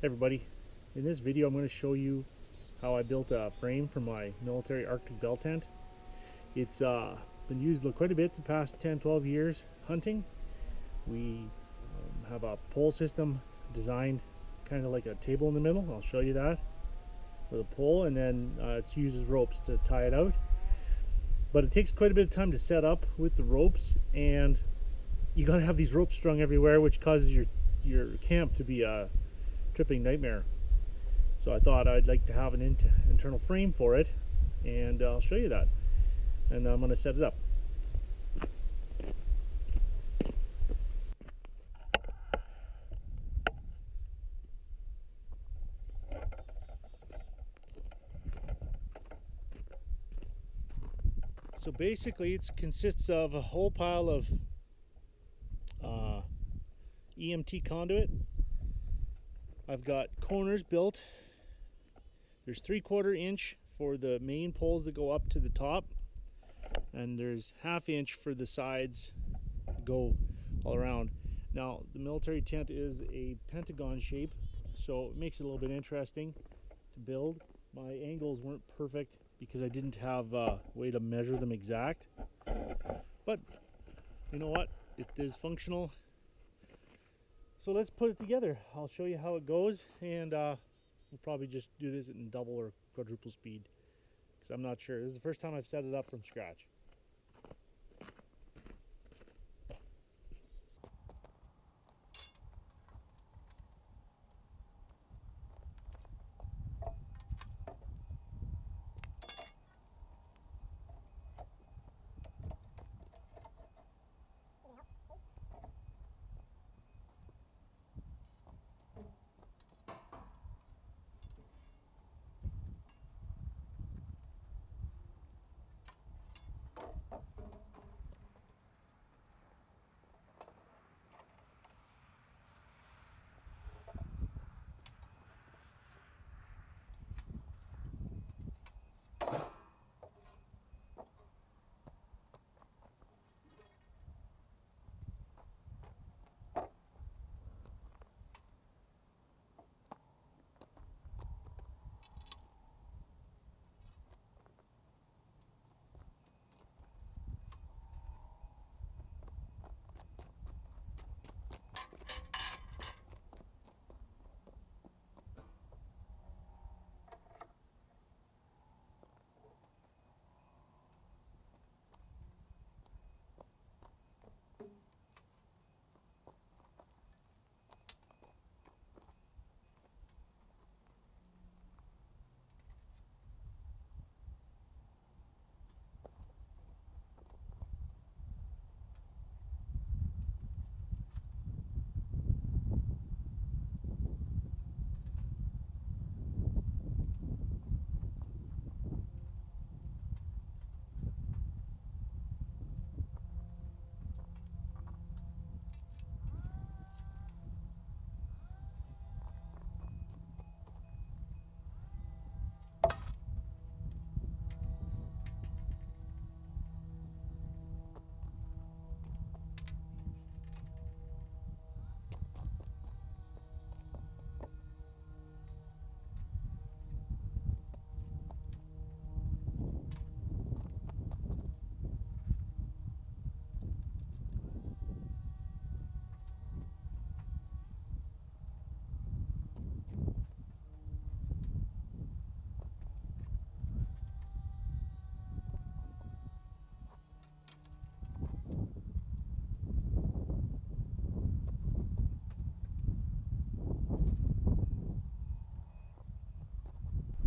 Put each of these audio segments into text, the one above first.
Hey everybody, in this video I'm going to show you how I built a frame for my military Arctic bell tent. It's been used quite a bit the past 10-12 years hunting. We have a pole system designed kind of like a table in the middle. I'll show you that with a pole, and then it's used as ropes to tie it out. But it takes quite a bit of time to set up with the ropes, and you got to have these ropes strung everywhere, which causes your camp to be a tripping nightmare. So I thought I'd like to have an internal frame for it, and I'll show you that. And I'm going to set it up. So basically it consists of a whole pile of EMT conduit. I've got corners built. There's 3/4 inch for the main poles that go up to the top, and there's 1/2 inch for the sides that go all around. Now the military tent is a pentagon shape, so it makes it a little bit interesting to build. My angles weren't perfect because I didn't have a way to measure them exact, but you know what, it is functional. So let's put it together. I'll show you how it goes, and we'll probably just do this in double or quadruple speed because I'm not sure. This is the first time I've set it up from scratch.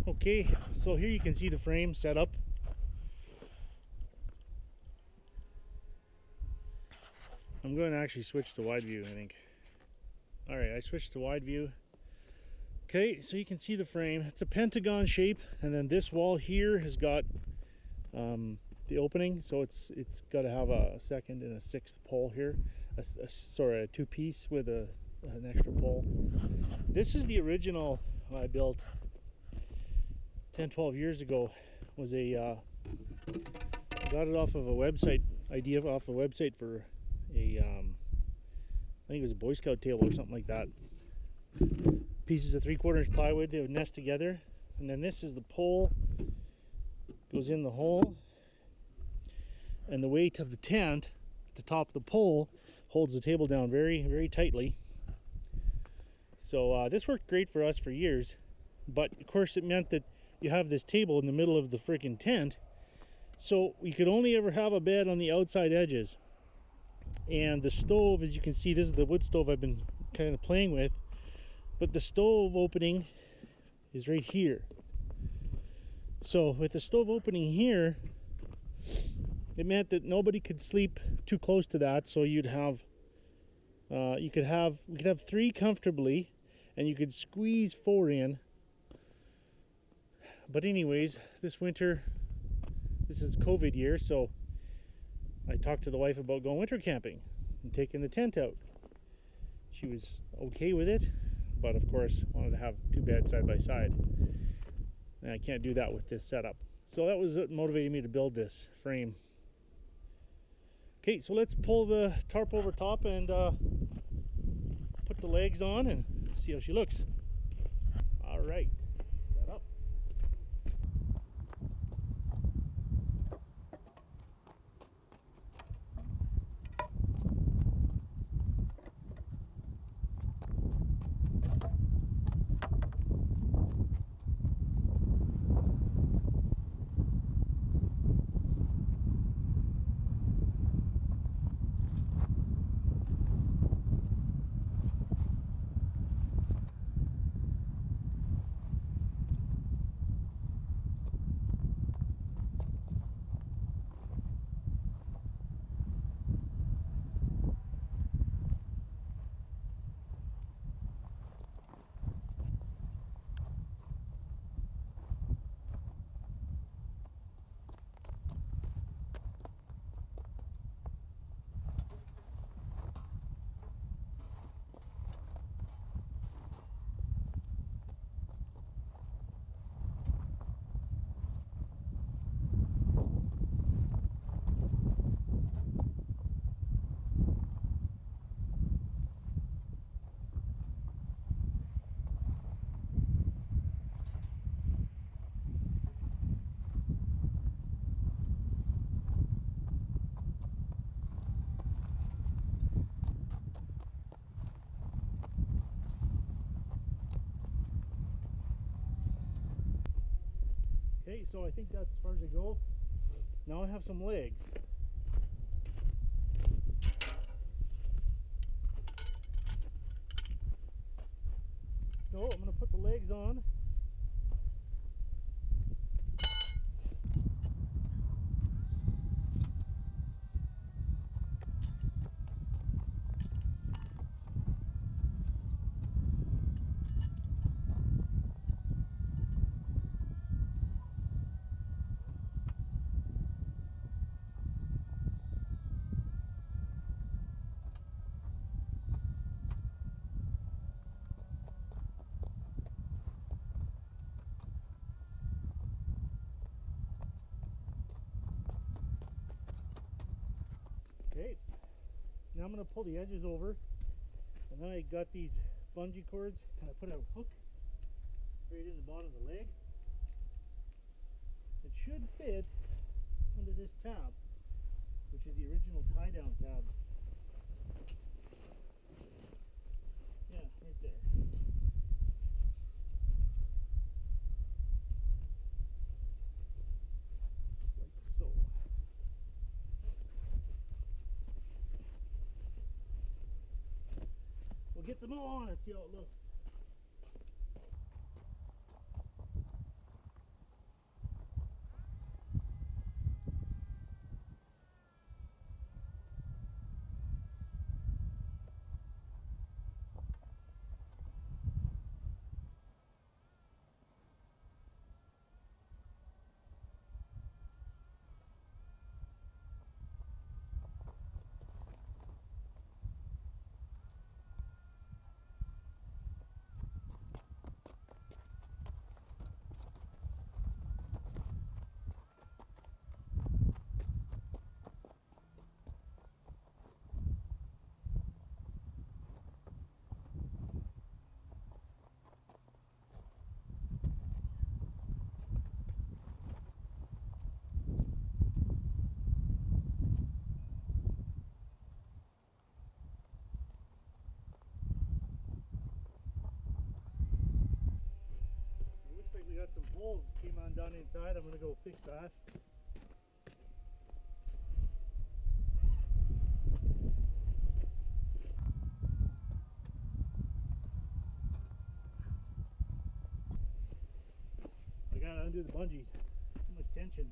Okay, so here you can see the frame set up. I'm going to actually switch to wide view, I think. Alright, I switched to wide view. Okay, so you can see the frame. It's a pentagon shape, and then this wall here has got the opening, so it's got to have a second and a sixth pole here. Sorry, a two-piece with an extra pole. This is the original I built 10-12 years ago. Was a I got it off of a website, idea off a website for a I think it was a Boy Scout table or something like that. pieces of 3/4 inch plywood. They would nest together, and then this is the pole, goes in the hole, and the weight of the tent at the top of the pole holds the table down very, very tightly. So this worked great for us for years, but of course it meant that you have this table in the middle of the freaking tent, so we could only ever have a bed on the outside edges. And the stove, as you can see, this is the wood stove I've been kind of playing with, but the stove opening is right here. So with the stove opening here, it meant that nobody could sleep too close to that. So you'd have, we could have 3 comfortably, and you could squeeze 4 in. But anyways, this winter, this is COVID year, so I talked to the wife about going winter camping and taking the tent out. She was okay with it, but of course wanted to have 2 beds side by side, and I can't do that with this setup. So that was what motivated me to build this frame. Okay, so let's pull the tarp over top and put the legs on and see how she looks. All right, set up. Okay, so I think that's as far as I go. Now I have some legs. So I'm going to put the legs on. Okay, now I'm going to pull the edges over, and then I got these bungee cords, and I put a hook right in the bottom of the leg. It should fit under this tab, which is the original tie-down tab. Yeah, right there. Just like so. We'll get them all on and see how it looks. done inside. I'm gonna go fix that. I gotta undo the bungees. Too much tension.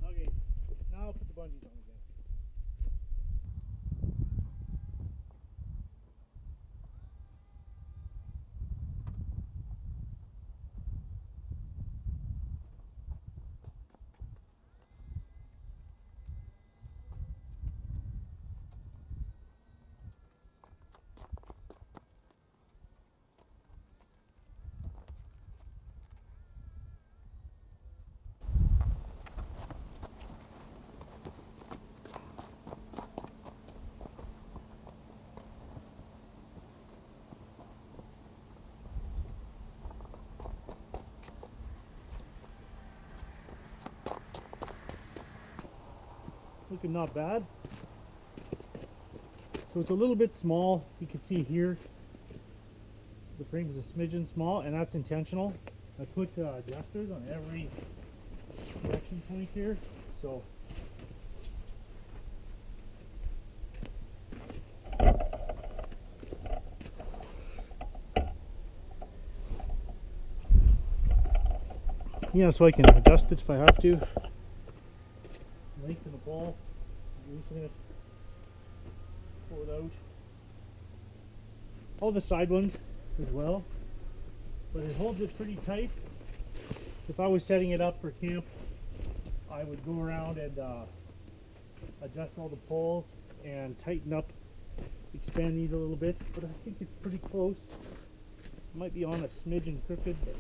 Okay, now I'll put the bungees on again. Looking not bad. So it's a little bit small. You can see here the frame is a smidgen small, and that's intentional. I put adjusters on every connection point here, so yeah, so I can adjust it if I have to. Lengthen the ball, loosen it, pull it out. All the side ones as well, but it holds it pretty tight. If I was setting it up for camp, I would go around and adjust all the poles and tighten up, expand these a little bit, but I think it's pretty close. It might be on a smidgen crooked, but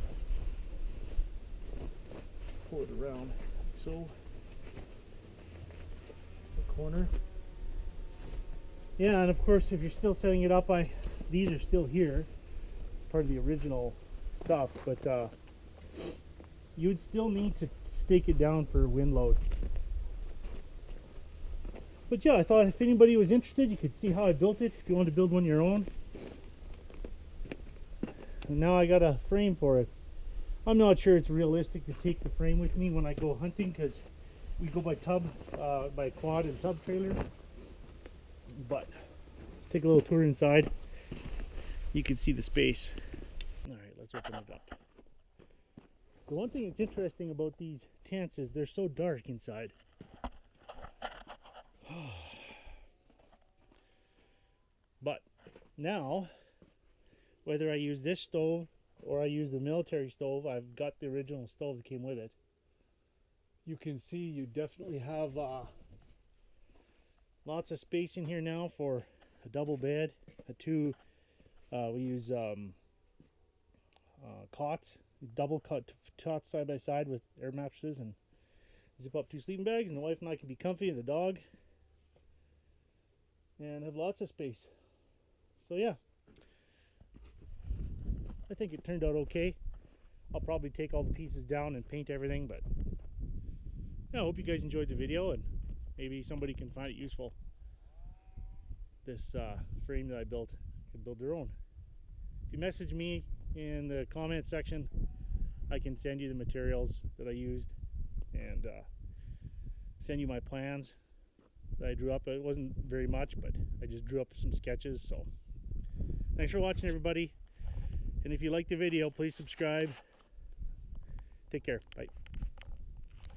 pull it around so. Corner. Yeah, and of course if you're still setting it up, these are still here. It's part of the original stuff, but you'd still need to stake it down for wind load. But yeah, I thought if anybody was interested, you could see how I built it if you want to build one of your own. And now I got a frame for it. I'm not sure it's realistic to take the frame with me when I go hunting, because we go by tub, by quad and tub trailer. But let's take a little tour inside. You can see the space. All right, let's open it up. The one thing that's interesting about these tents is they're so dark inside. But now, whether I use this stove or I use the military stove, I've got the original stove that came with it. You can see you definitely have lots of space in here now for a double bed, we use cots, double cots side by side with air mattresses, and zip up 2 sleeping bags, and the wife and I can be comfy, and the dog, and have lots of space. So yeah, I think it turned out okay. I'll probably take all the pieces down and paint everything, but yeah, I hope you guys enjoyed the video, and maybe somebody can find it useful. This frame that I built can build their own. If you message me in the comment section, I can send you the materials that I used and send you my plans that I drew up. It wasn't very much, but I just drew up some sketches. So thanks for watching, everybody, and if you liked the video, please subscribe. Take care. Bye.